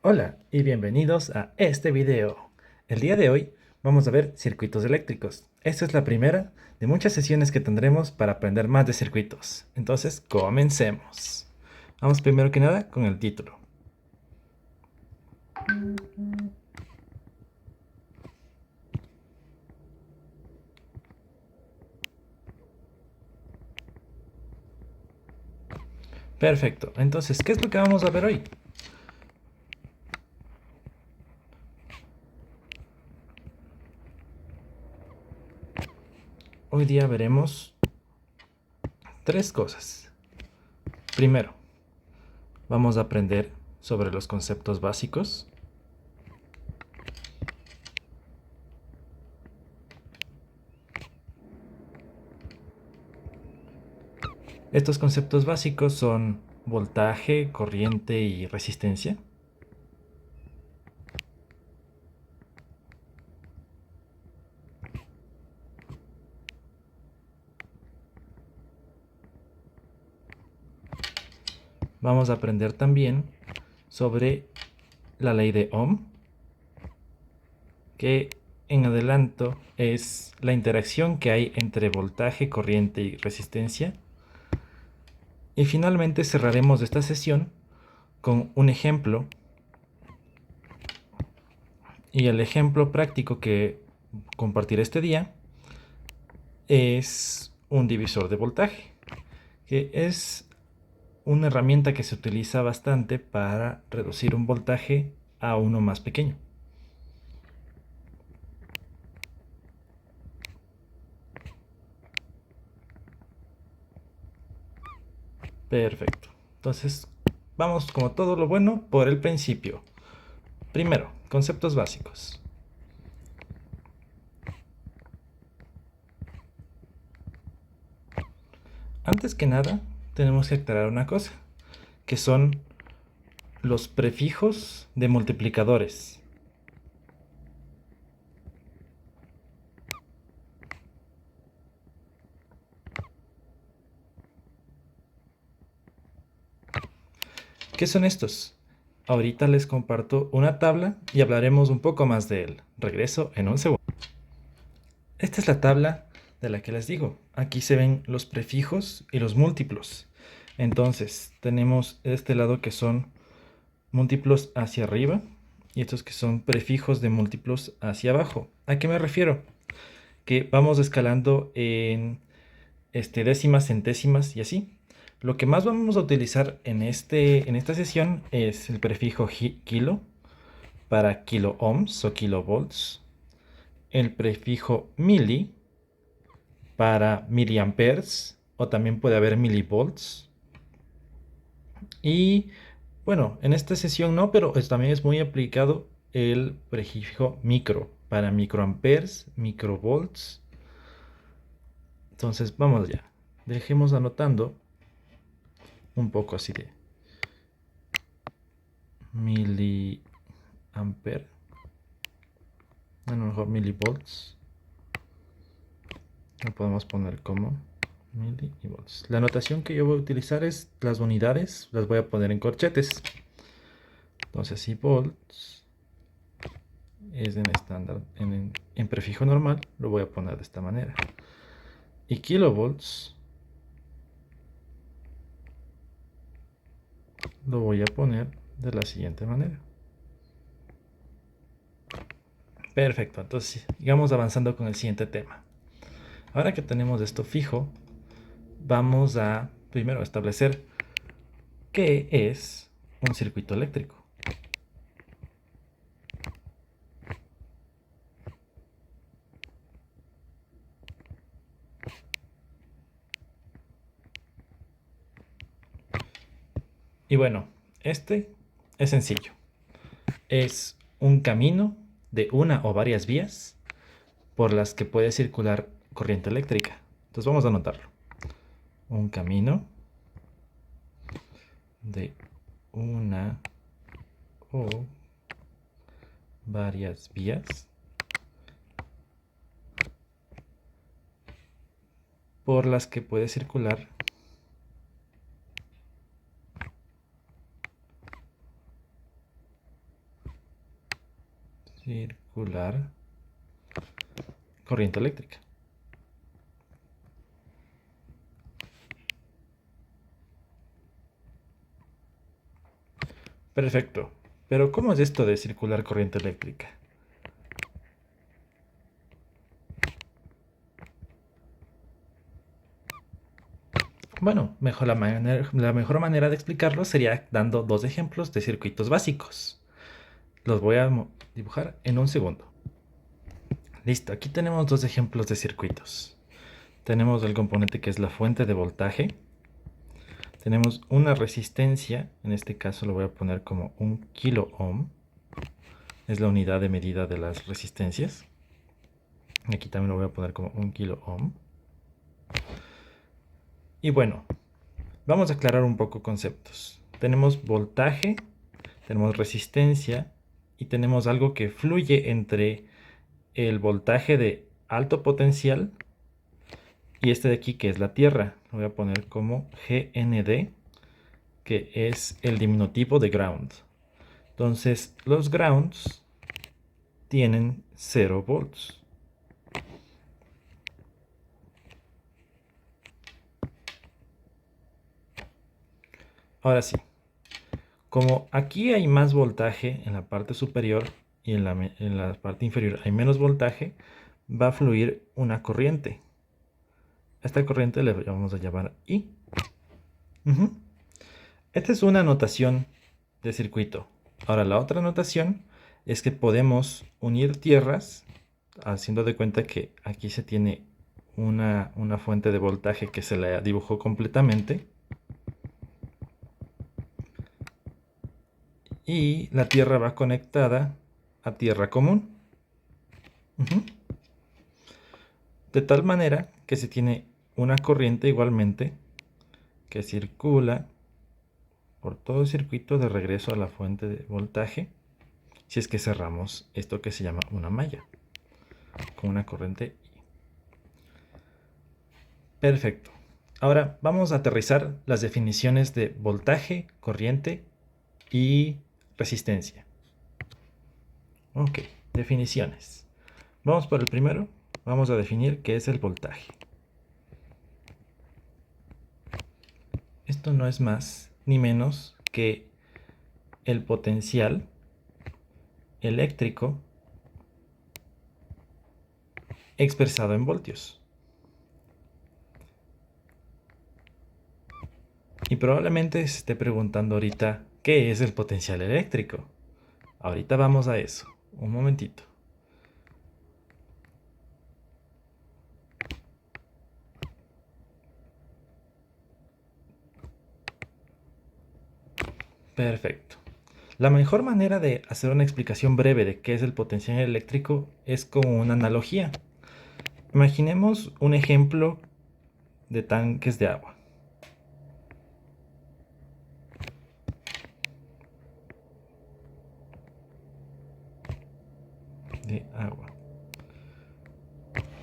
Hola y bienvenidos a este video. El día de hoy vamos a ver circuitos eléctricos. Esta es la primera de muchas sesiones que tendremos para aprender más de circuitos. Entonces, comencemos. Vamos primero que nada con el título. Perfecto. Entonces, ¿qué es lo que vamos a ver hoy? Hoy día veremos tres cosas. Primero, vamos a aprender sobre los conceptos básicos. Estos conceptos básicos son voltaje, corriente y resistencia. Vamos a aprender también sobre la ley de Ohm, que en adelanto es la interacción que hay entre voltaje, corriente y resistencia. Y finalmente cerraremos esta sesión con un ejemplo. Y el ejemplo práctico que compartiré este día es un divisor de voltaje, que es una herramienta que se utiliza bastante para reducir un voltaje a uno más pequeño. Perfecto. Entonces, vamos como todo lo bueno por el principio. Primero, conceptos básicos. Antes que nada, tenemos que aclarar una cosa, que son los prefijos de multiplicadores. ¿Qué son estos? Ahorita les comparto una tabla y hablaremos un poco más de él. Regreso en un segundo. Esta es la tabla de la que les digo. Aquí se ven los prefijos y los múltiplos. Entonces, tenemos este lado que son múltiplos hacia arriba y estos que son prefijos de múltiplos hacia abajo. ¿A qué me refiero? Que vamos escalando en décimas, centésimas y así. Lo que más vamos a utilizar en esta sesión es el prefijo kilo para kilo ohms o kilovolts, el prefijo mili para miliamperes o también puede haber milivolts. Y bueno, en esta sesión no, pero también es muy aplicado el prefijo micro para microamperes, microvolts. Entonces vamos ya. Dejemos anotando un poco así de miliamper, a lo mejor milivolts. Lo podemos poner como milivolts. La notación que yo voy a utilizar es las unidades, las voy a poner en corchetes. Entonces, si volts es en estándar, en prefijo normal, lo voy a poner de esta manera. Y kilovolts lo voy a poner de la siguiente manera. Perfecto, entonces sigamos avanzando con el siguiente tema. Ahora que tenemos esto fijo, vamos a primero establecer qué es un circuito eléctrico. Y bueno, este es sencillo. Es un camino de una o varias vías por las que puede circular corriente eléctrica. Entonces vamos a anotarlo. Un camino de una o varias vías por las que puede circular circular corriente eléctrica. Perfecto. Pero ¿cómo es esto de circular corriente eléctrica? Bueno, la mejor manera de explicarlo sería dando dos ejemplos de circuitos básicos. Los voy a dibujar en un segundo. Listo, aquí tenemos dos ejemplos de circuitos. Tenemos el componente que es la fuente de voltaje. Tenemos una resistencia, en este caso lo voy a poner como 1 kilo ohm. Es la unidad de medida de las resistencias. Aquí también lo voy a poner como 1 kilo ohm. Y bueno, vamos a aclarar un poco conceptos. Tenemos voltaje, tenemos resistencia y tenemos algo que fluye entre el voltaje de alto potencial y este de aquí que es la Tierra. Lo voy a poner como GND, que es el diminutivo de ground. Entonces los grounds tienen 0 volts. Ahora sí, como aquí hay más voltaje en la parte superior y en la parte inferior hay menos voltaje, va a fluir una corriente. A esta corriente le vamos a llamar I. Esta es una notación de circuito. Ahora la otra notación es que podemos unir tierras, haciendo de cuenta que aquí se tiene una fuente de voltaje que se la dibujó completamente. Y la tierra va conectada a tierra común. De tal manera que se tiene una corriente igualmente que circula por todo el circuito de regreso a la fuente de voltaje, si es que cerramos esto que se llama una malla con una corriente I. Perfecto. Ahora vamos a aterrizar las definiciones de voltaje, corriente y resistencia. Ok, definiciones. Vamos por el primero. Vamos a definir qué es el voltaje. Esto no es más ni menos que el potencial eléctrico expresado en voltios. Y probablemente se esté preguntando ahorita, ¿qué es el potencial eléctrico? Ahorita vamos a eso. Un momentito. Perfecto. La mejor manera de hacer una explicación breve de qué es el potencial eléctrico es con una analogía. Imaginemos un ejemplo de tanques de agua.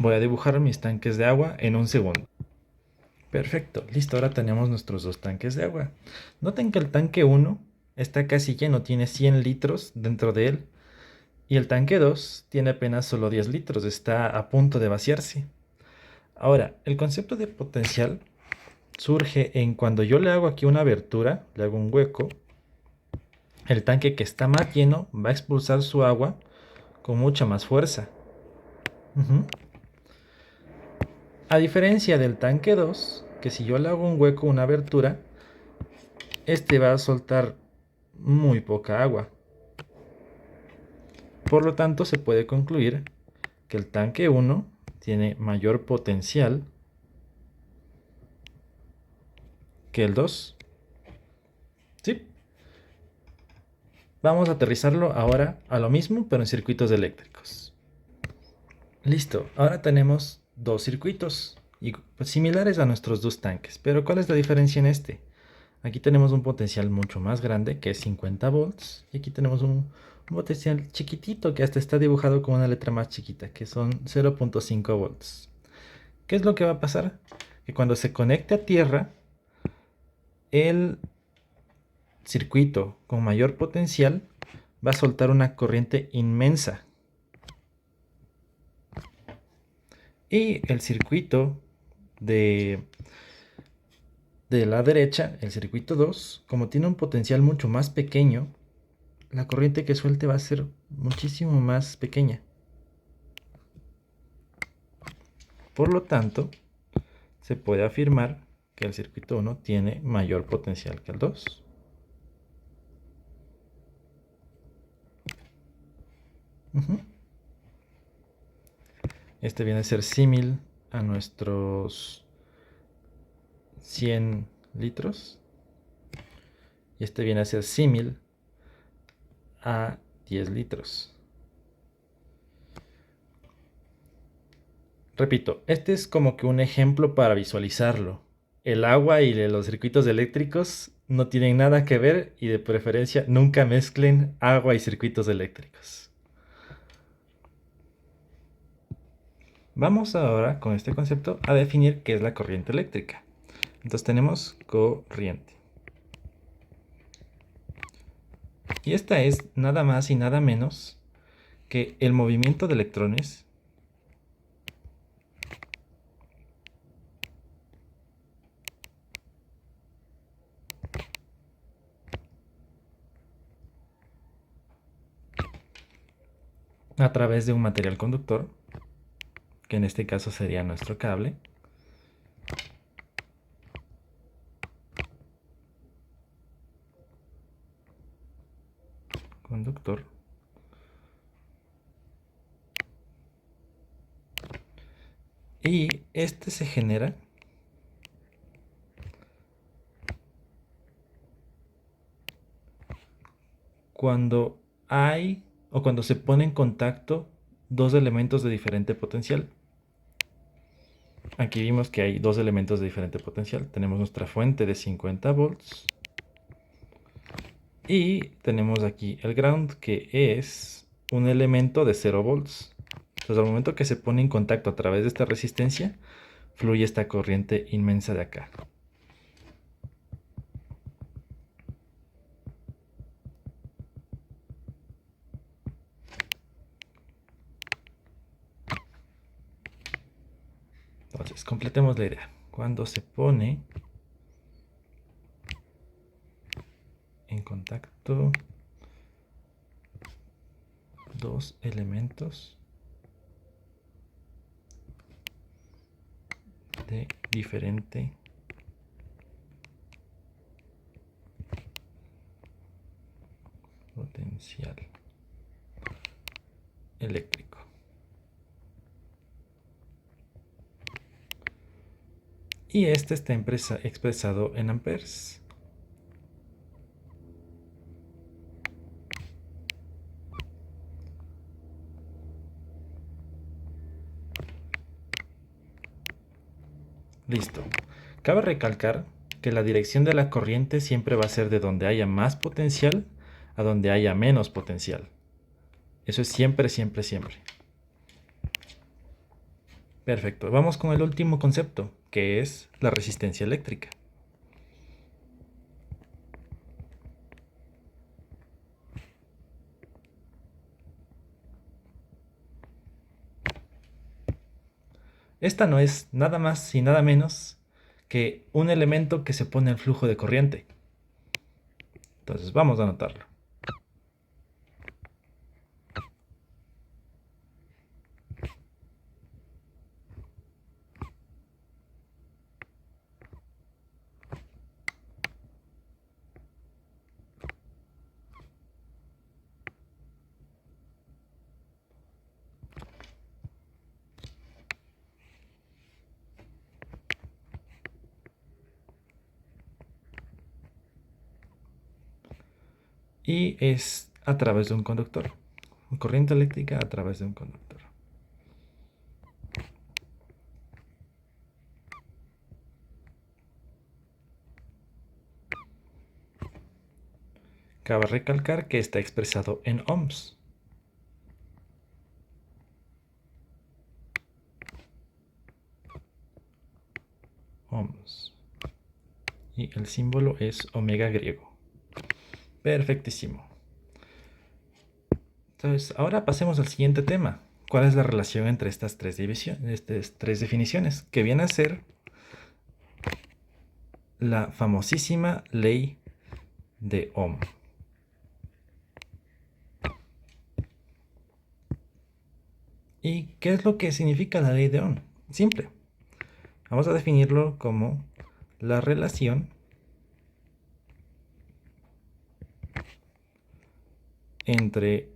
Voy a dibujar mis tanques de agua en un segundo. Perfecto, listo, ahora tenemos nuestros dos tanques de agua. Noten que el tanque 1 está casi lleno, tiene 100 litros dentro de él. Y el tanque 2 tiene apenas solo 10 litros, está a punto de vaciarse. Ahora, el concepto de potencial surge en cuando yo le hago aquí una abertura, le hago un hueco. El tanque que está más lleno va a expulsar su agua con mucha más fuerza. A diferencia del tanque 2, que si yo le hago un hueco, una abertura, este va a soltar muy poca agua. Por lo tanto, se puede concluir que el tanque 1 tiene mayor potencial que el 2. ¿Sí? Vamos a aterrizarlo ahora a lo mismo, pero en circuitos eléctricos. Listo, ahora tenemos dos circuitos similares a nuestros dos tanques. Pero ¿cuál es la diferencia en este? Aquí tenemos un potencial mucho más grande, que es 50 volts. Y aquí tenemos un potencial chiquitito, que hasta está dibujado con una letra más chiquita, que son 0.5 volts. ¿Qué es lo que va a pasar? Que cuando se conecte a tierra, el circuito con mayor potencial va a soltar una corriente inmensa, Y el circuito de, de la derecha, el circuito 2, como tiene un potencial mucho más pequeño, la corriente que suelte va a ser muchísimo más pequeña. Por lo tanto, se puede afirmar que el circuito 1 tiene mayor potencial que el 2. Este viene a ser símil a nuestros 100 litros. Y este viene a ser símil a 10 litros. Repito, este es como que un ejemplo para visualizarlo. El agua y los circuitos eléctricos no tienen nada que ver y de preferencia nunca mezclen agua y circuitos eléctricos. Vamos ahora con este concepto a definir qué es la corriente eléctrica. Entonces tenemos corriente. Y esta es nada más y nada menos que el movimiento de electrones a través de un material conductor, que en este caso sería nuestro cable, conductor, y este se genera cuando hay o cuando se pone en contacto dos elementos de diferente potencial. Aquí vimos que hay dos elementos de diferente potencial. Tenemos nuestra fuente de 50 volts y tenemos aquí el ground, que es un elemento de 0 volts. Entonces al momento que se pone en contacto a través de esta resistencia, fluye esta corriente inmensa de acá. Entonces, completemos la idea. Cuando se pone en contacto dos elementos de diferente potencial eléctrico. Y este está expresado en amperes. Listo. Cabe recalcar que la dirección de la corriente siempre va a ser de donde haya más potencial a donde haya menos potencial. Eso es siempre, siempre, siempre. Perfecto. Vamos con el último concepto, que es la resistencia eléctrica. Esta no es nada más y nada menos que un elemento que se pone al flujo de corriente. Entonces vamos a anotarlo. Y es a través de un conductor. Corriente eléctrica a través de un conductor. Cabe recalcar que está expresado en ohms. Ohms. Y el símbolo es omega griego. Perfectísimo. Entonces, ahora pasemos al siguiente tema, cuál es la relación entre estas tres definiciones, que viene a ser la famosísima ley de Ohm. ¿Y qué es lo que significa la ley de Ohm? Simple. Vamos a definirlo como la relación entre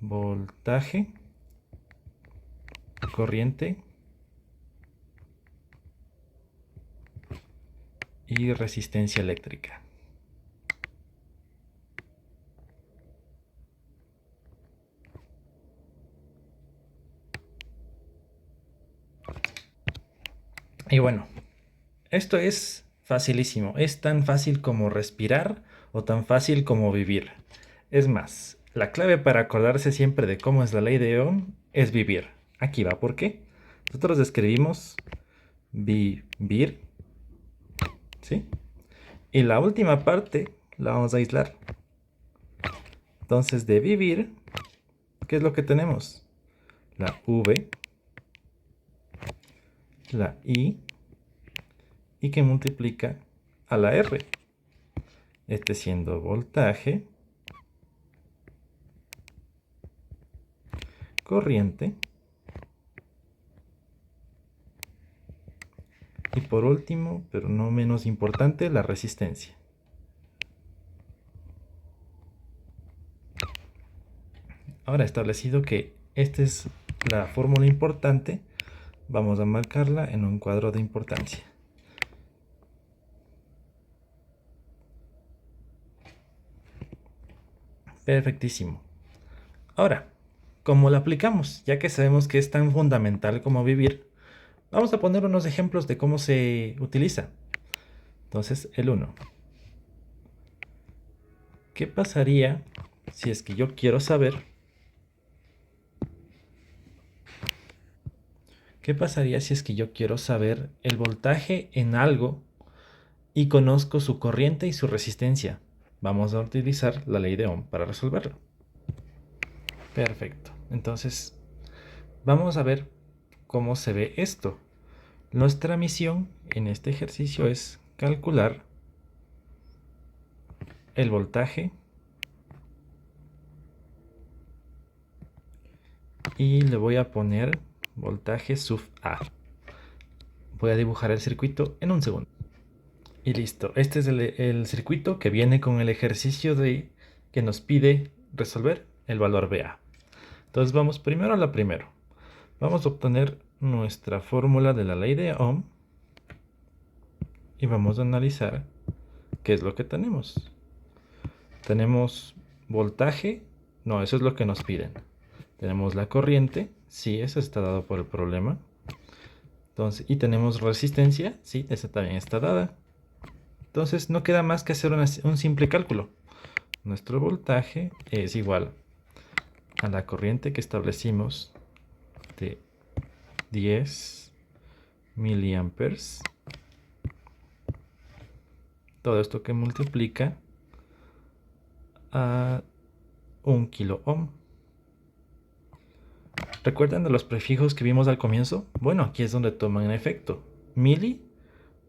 voltaje, corriente y resistencia eléctrica. Y bueno, esto es facilísimo. Es tan fácil como respirar o tan fácil como vivir. Es más, la clave para acordarse siempre de cómo es la ley de Ohm es vivir. Aquí va, ¿por qué? Nosotros escribimos vivir, ¿sí? Y la última parte la vamos a aislar. Entonces, de vivir, ¿qué es lo que tenemos? La V, la I, y que multiplica a la R. Este siendo voltaje, corriente, y por último, pero no menos importante, la resistencia. Ahora establecido que esta es la fórmula importante, vamos a marcarla en un cuadro de importancia. Perfectísimo. Ahora, ¿cómo la aplicamos? Ya que sabemos que es tan fundamental como vivir, vamos a poner unos ejemplos de cómo se utiliza. Entonces, el 1. ¿Qué pasaría si es que yo quiero saber? ¿Qué pasaría si es que yo quiero saber el voltaje en algo y conozco su corriente y su resistencia? Vamos a utilizar la ley de Ohm para resolverlo. Perfecto. Entonces, vamos a ver cómo se ve esto. Nuestra misión en este ejercicio es calcular el voltaje y le voy a poner voltaje sub A. Voy a dibujar el circuito en un segundo. Y listo. Este es el circuito que viene con el ejercicio que nos pide resolver el valor BA. Entonces vamos primero a la primero. Vamos a obtener nuestra fórmula de la ley de Ohm y vamos a analizar qué es lo que tenemos. Tenemos voltaje, no, eso es lo que nos piden. Tenemos la corriente, sí, eso está dado por el problema. Entonces, y tenemos resistencia, sí, esa también está dada. Entonces no queda más que hacer un simple cálculo. Nuestro voltaje es igual a la corriente que establecimos de 10 miliamperes. Todo esto que multiplica a 1 kilo ohm. ¿Recuerdan de los prefijos que vimos al comienzo? Bueno, aquí es donde toman efecto. Mili,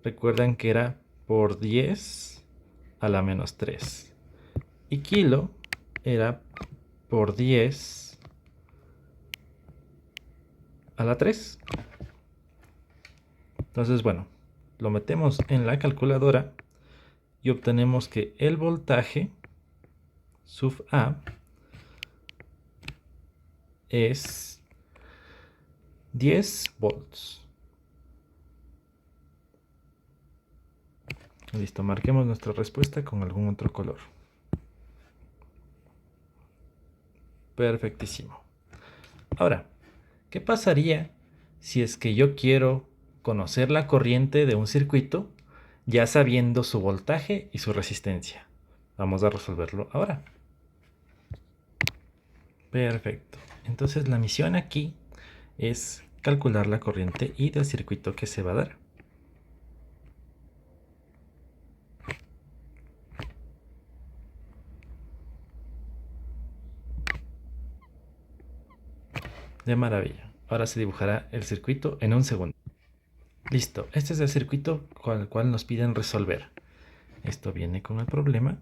recuerdan que era por 10 a la menos 3. Y kilo era por 10 a la 3. Entonces, bueno, lo metemos en la calculadora y obtenemos que el voltaje sub A es 10 volts. Listo, marquemos nuestra respuesta con algún otro color. Perfectísimo. Ahora, ¿qué pasaría si es que yo quiero conocer la corriente de un circuito ya sabiendo su voltaje y su resistencia? Vamos a resolverlo ahora. Perfecto. Entonces la misión aquí es calcular la corriente y del circuito que se va a dar. De maravilla. Ahora se dibujará el circuito en un segundo. Listo, este es el circuito con el cual nos piden resolver. Esto viene con el problema,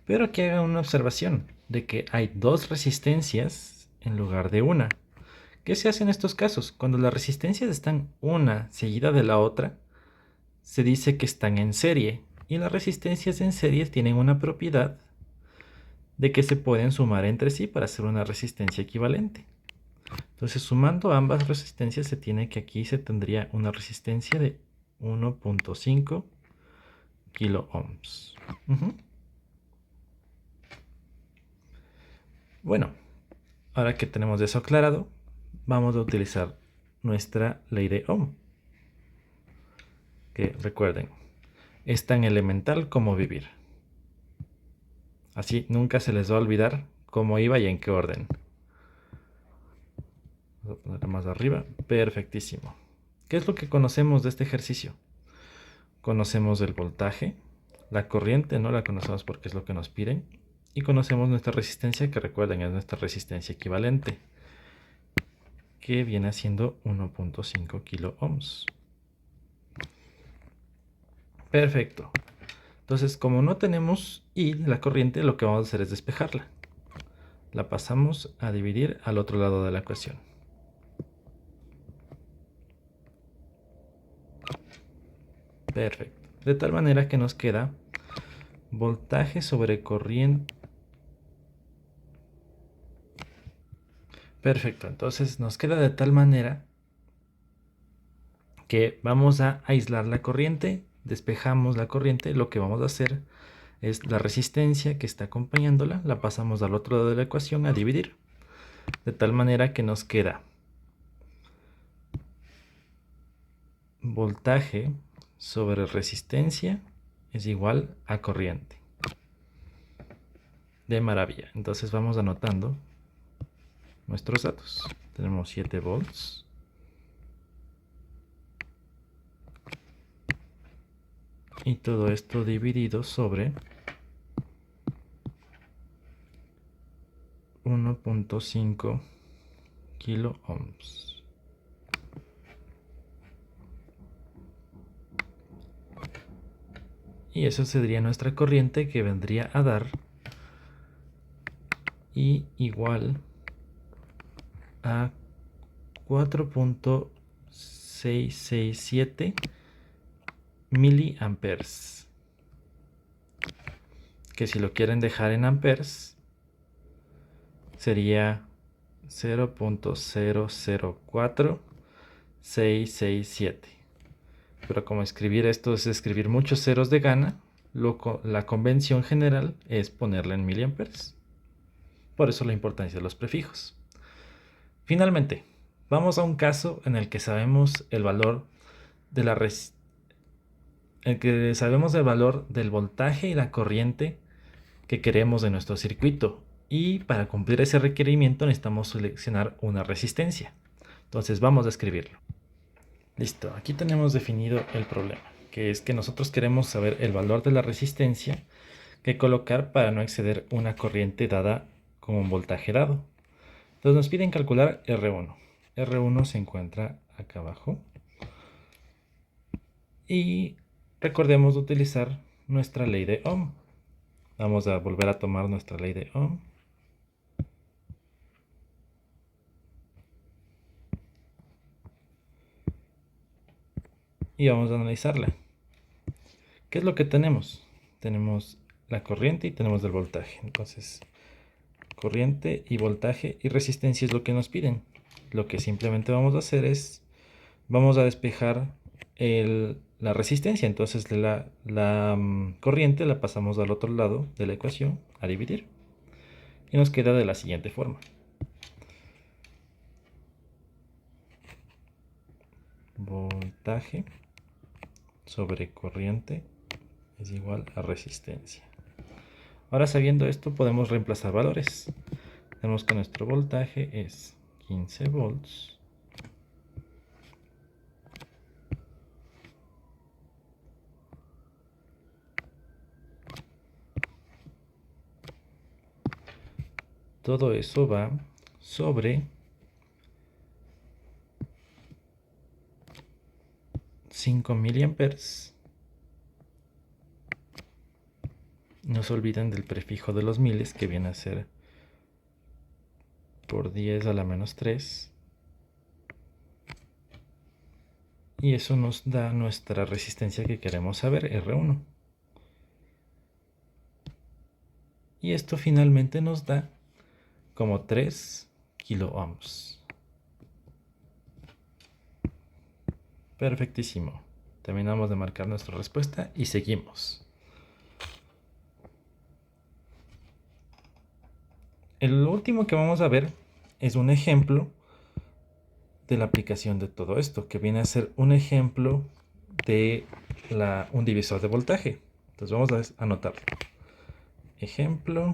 pero aquí haga una observación de que hay dos resistencias en lugar de una. ¿Qué se hace en estos casos? Cuando las resistencias están una seguida de la otra, se dice que están en serie. Y las resistencias en serie tienen una propiedad de que se pueden sumar entre sí para hacer una resistencia equivalente. Entonces, sumando ambas resistencias, se tiene que aquí se tendría una resistencia de 1.5 kilo ohms. Bueno, ahora que tenemos eso aclarado, vamos a utilizar nuestra ley de Ohm, que recuerden, es tan elemental como vivir. Así nunca se les va a olvidar cómo iba y en qué orden. Vamos a poner más arriba. Perfectísimo. ¿Qué es lo que conocemos de este ejercicio? Conocemos el voltaje, la corriente no la conocemos porque es lo que nos piden, y conocemos nuestra resistencia, que recuerden es nuestra resistencia equivalente, que viene siendo 1.5 kilo ohms. Perfecto. Entonces, como no tenemos I de la corriente, lo que vamos a hacer es despejarla. La pasamos a dividir al otro lado de la ecuación. Perfecto. De tal manera que nos queda voltaje sobre corriente. Perfecto. Entonces nos queda de tal manera que vamos a aislar la corriente, despejamos la corriente, lo que vamos a hacer es la resistencia que está acompañándola, la pasamos al otro lado de la ecuación a dividir, de tal manera que nos queda voltaje sobre resistencia es igual a corriente. De maravilla. Entonces vamos anotando nuestros datos. Tenemos 7 volts. Y todo esto dividido sobre 1.5 kilo ohms. Y eso sería nuestra corriente, que vendría a dar I igual a 4.667 miliamperes. Que si lo quieren dejar en amperes, sería 0.004667. Pero como escribir esto es escribir muchos ceros de gana, la convención general es ponerla en miliamperes. Por eso la importancia de los prefijos. Finalmente, vamos a un caso en el que sabemos el valor de el valor del voltaje y la corriente que queremos de nuestro circuito. Y para cumplir ese requerimiento necesitamos seleccionar una resistencia. Entonces vamos a escribirlo. Listo, aquí tenemos definido el problema, que es que nosotros queremos saber el valor de la resistencia que colocar para no exceder una corriente dada con un voltaje dado. Entonces nos piden calcular R1. R1 se encuentra acá abajo. Y recordemos utilizar nuestra ley de Ohm. Vamos a volver a tomar nuestra ley de Ohm. Y vamos a analizarla. ¿Qué es lo que tenemos? Tenemos la corriente y tenemos el voltaje. Entonces, corriente y voltaje y resistencia es lo que nos piden. Lo que simplemente vamos a hacer es, vamos a despejar la resistencia. Entonces la corriente la pasamos al otro lado de la ecuación a dividir. Y nos queda de la siguiente forma. Voltaje sobre corriente es igual a resistencia. Ahora, sabiendo esto, podemos reemplazar valores. Tenemos que nuestro voltaje es 15 volts. Todo eso va sobre 5 miliamperes. No se olviden del prefijo de los miles, que viene a ser por 10 a la menos 3. Y eso nos da nuestra resistencia que queremos saber, R1. Y esto finalmente nos da como 3 kiloohms. Perfectísimo. Terminamos de marcar nuestra respuesta y seguimos. El último que vamos a ver es un ejemplo de la aplicación de todo esto, que viene a ser un ejemplo de un divisor de voltaje. Entonces vamos a anotarlo. Ejemplo,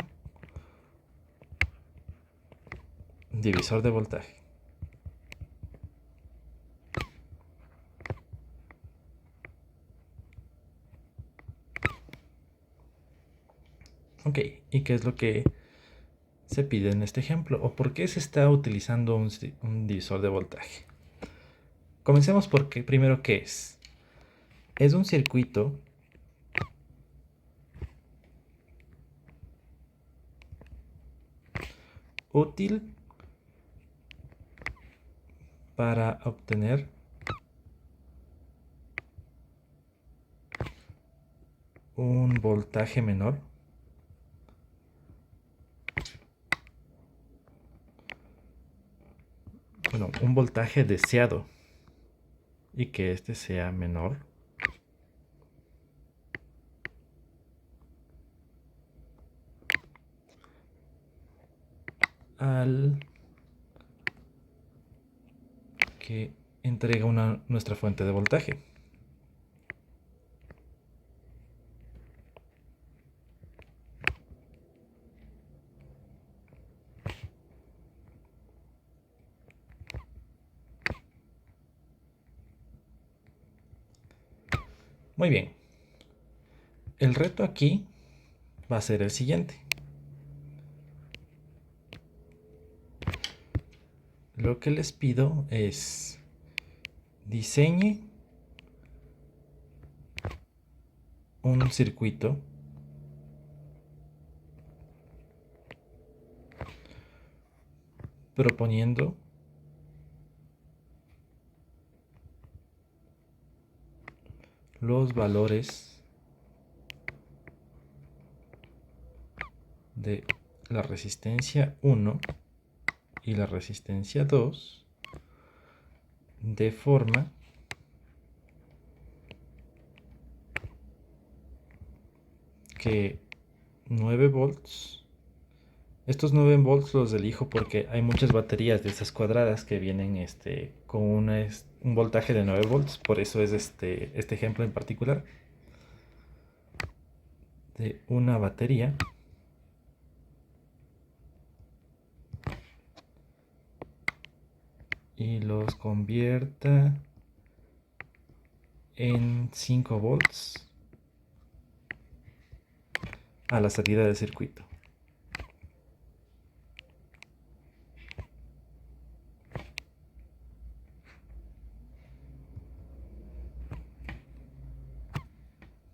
divisor de voltaje. Ok, ¿y qué es lo que se pide en este ejemplo? ¿O por qué se está utilizando un divisor de voltaje? Comencemos porque primero, ¿qué es? Es un circuito útil para obtener un voltaje menor un voltaje deseado y que este sea menor al que entrega nuestra fuente de voltaje. Muy bien. El reto aquí va a ser el siguiente. Lo que les pido es diseñe un circuito proponiendo los valores de la resistencia 1 y la resistencia 2 de forma que 9 volts, estos 9 volts los elijo porque hay muchas baterías de esas cuadradas que vienen con un voltaje de 9 volts, por eso es este ejemplo en particular de una batería y los convierta en 5 volts a la salida del circuito.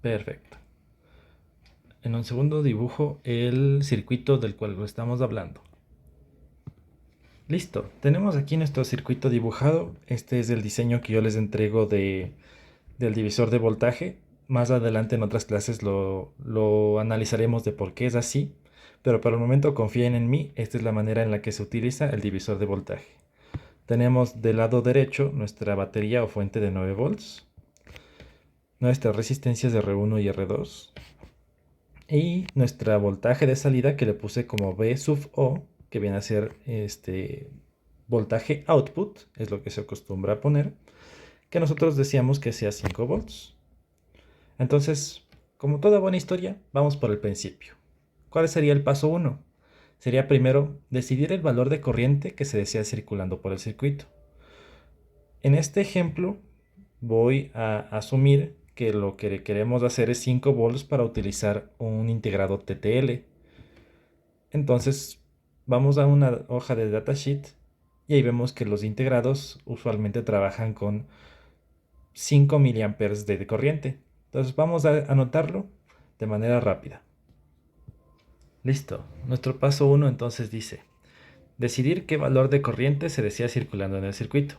Perfecto. En un segundo dibujo el circuito del cual lo estamos hablando. Listo, tenemos aquí nuestro circuito dibujado. Este es el diseño que yo les entrego del divisor de voltaje. Más adelante en otras clases lo analizaremos de por qué es así, pero por el momento confíen en mí, esta es la manera en la que se utiliza el divisor de voltaje. Tenemos del lado derecho nuestra batería o fuente de 9 volts, nuestras resistencias de R1 y R2 y nuestra voltaje de salida que le puse como V sub O, que viene a ser voltaje output, es lo que se acostumbra a poner, que nosotros decíamos que sea 5 volts. Entonces, como toda buena historia, vamos por el principio. ¿Cuál sería el paso 1? Sería primero decidir el valor de corriente que se desea circulando por el circuito. En este ejemplo voy a asumir que lo que queremos hacer es 5 volts para utilizar un integrado TTL. Entonces vamos a una hoja de datasheet y ahí vemos que los integrados usualmente trabajan con 5 miliamperes de corriente. Entonces vamos a anotarlo de manera rápida. Listo. Nuestro paso 1 entonces dice: decidir qué valor de corriente se desea circulando en el circuito.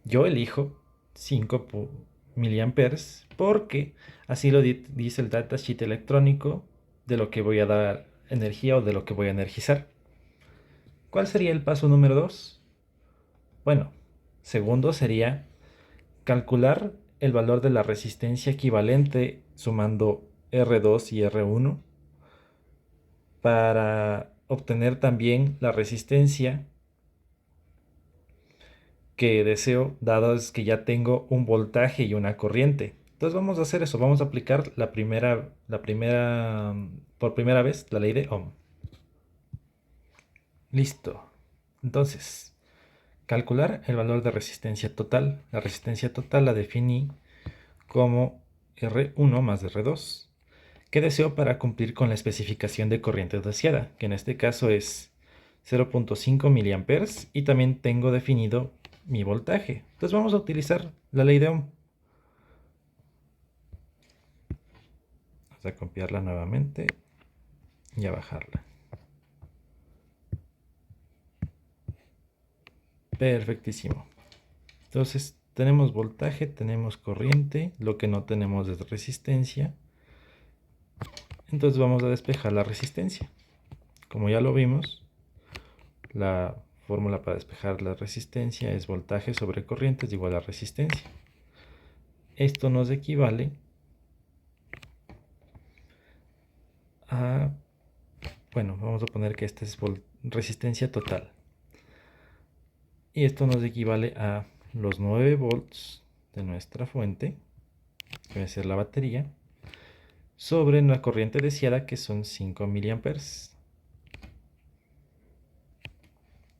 Yo elijo 5 miliamperes porque así lo dice el datasheet electrónico de lo que voy a dar energía o de lo que voy a energizar. ¿Cuál sería el paso número 2? Bueno, segundo sería calcular el valor de la resistencia equivalente sumando R2 y R1 para obtener también la resistencia que deseo, dado es que ya tengo un voltaje y una corriente. Entonces vamos a hacer eso, vamos a aplicar por primera vez la ley de Ohm. Listo. Entonces, calcular el valor de resistencia total. La resistencia total la definí como R1 más R2, que deseo para cumplir con la especificación de corriente deseada, que en este caso es 0.5 miliamperes, y también tengo definido mi voltaje. Entonces vamos a utilizar la ley de Ohm. Vamos a copiarla nuevamente y a bajarla. Perfectísimo. Entonces tenemos voltaje, tenemos corriente, lo que no tenemos es resistencia. Entonces vamos a despejar la resistencia. Como ya lo vimos, la fórmula para despejar la resistencia es voltaje sobre corriente es igual a resistencia. Esto nos equivale a, bueno, vamos a poner que esta es resistencia total. Y esto nos equivale a los 9 volts de nuestra fuente, que va a ser la batería, sobre una corriente deseada que son 5 miliamperes.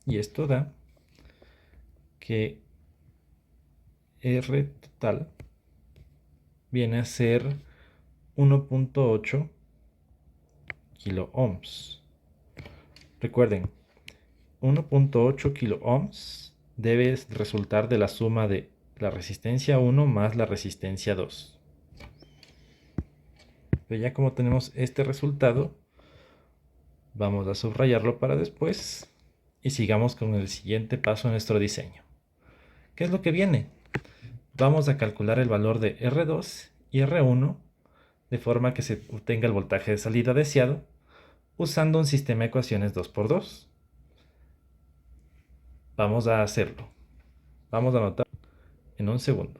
Y esto da que R total viene a ser 1.8 kilo ohms. Recuerden, 1.8 kilo ohms debe resultar de la suma de la resistencia 1 más la resistencia 2. Pero ya como tenemos este resultado, vamos a subrayarlo para después y sigamos con el siguiente paso en nuestro diseño. ¿Qué es lo que viene? Vamos a calcular el valor de R2 y R1 de forma que se obtenga el voltaje de salida deseado usando un sistema de ecuaciones 2x2. Vamos a hacerlo. Vamos a anotar en un segundo.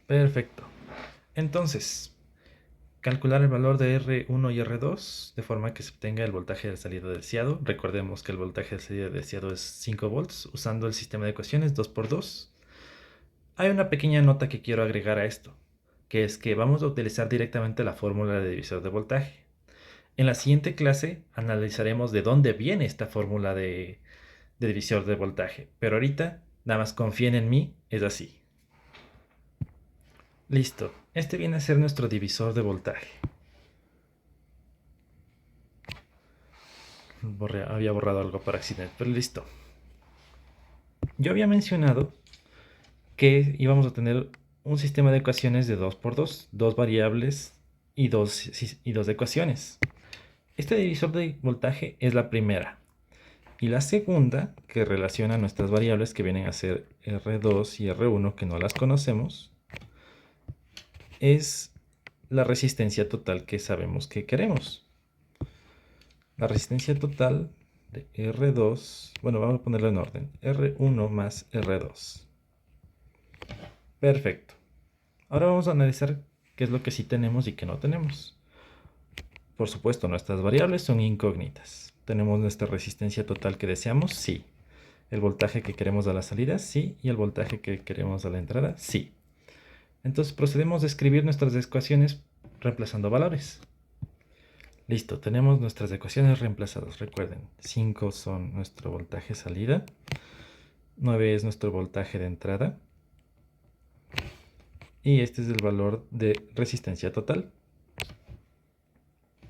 Perfecto. Entonces, calcular el valor de R1 y R2 de forma que se obtenga el voltaje de salida deseado. Recordemos que el voltaje de salida deseado es 5 volts usando el sistema de ecuaciones 2x2. Hay una pequeña nota que quiero agregar a esto, que es que vamos a utilizar directamente la fórmula de divisor de voltaje. En la siguiente clase analizaremos de dónde viene esta fórmula de divisor de voltaje, pero ahorita nada más confíen en mí, es así. Listo, este viene a ser nuestro divisor de voltaje. Había borrado algo por accidente, pero listo. Yo había mencionado que íbamos a tener un sistema de ecuaciones de 2x2, dos variables y dos ecuaciones. Este divisor de voltaje es la primera. Y la segunda, que relaciona nuestras variables que vienen a ser R2 y R1, que no las conocemos, es la resistencia total que sabemos que queremos. La resistencia total de R2, bueno, vamos a ponerlo en orden, R1 más R2. Perfecto. Ahora vamos a analizar qué es lo que sí tenemos y qué no tenemos. Por supuesto, nuestras variables son incógnitas. ¿Tenemos nuestra resistencia total que deseamos? Sí. ¿El voltaje que queremos a la salida? Sí. ¿Y el voltaje que queremos a la entrada? Sí. Entonces procedemos a escribir nuestras ecuaciones reemplazando valores. Listo, tenemos nuestras ecuaciones reemplazadas. Recuerden, 5 son nuestro voltaje salida, 9 es nuestro voltaje de entrada y este es el valor de resistencia total.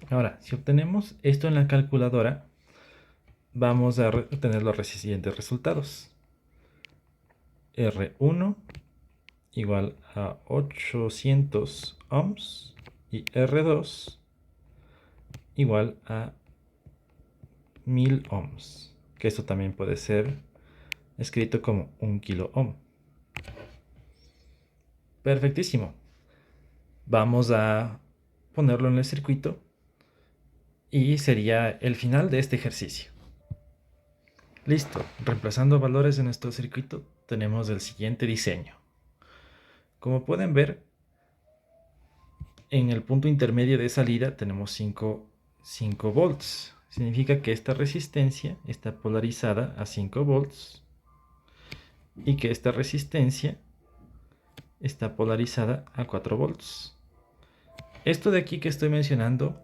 Ahora, si obtenemos esto en la calculadora, vamos a obtener los siguientes resultados. R1 igual a 800 ohms y R2 igual a 1000 ohms, que esto también puede ser escrito como 1 kilo ohm. Perfectísimo. Vamos a ponerlo en el circuito y sería el final de este ejercicio. Listo, reemplazando valores en nuestro circuito tenemos el siguiente diseño. Como pueden ver, en el punto intermedio de salida tenemos 5 volts. Significa que esta resistencia está polarizada a 5 volts y que esta resistencia está polarizada a 4 volts. Esto de aquí que estoy mencionando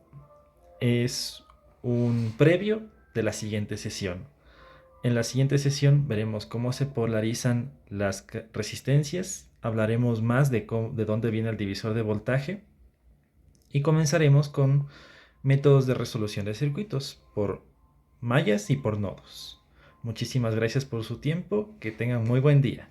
es un previo de la siguiente sesión. En la siguiente sesión veremos cómo se polarizan las resistencias, hablaremos más de dónde viene el divisor de voltaje y comenzaremos con métodos de resolución de circuitos por mallas y por nodos. Muchísimas gracias por su tiempo, que tengan muy buen día.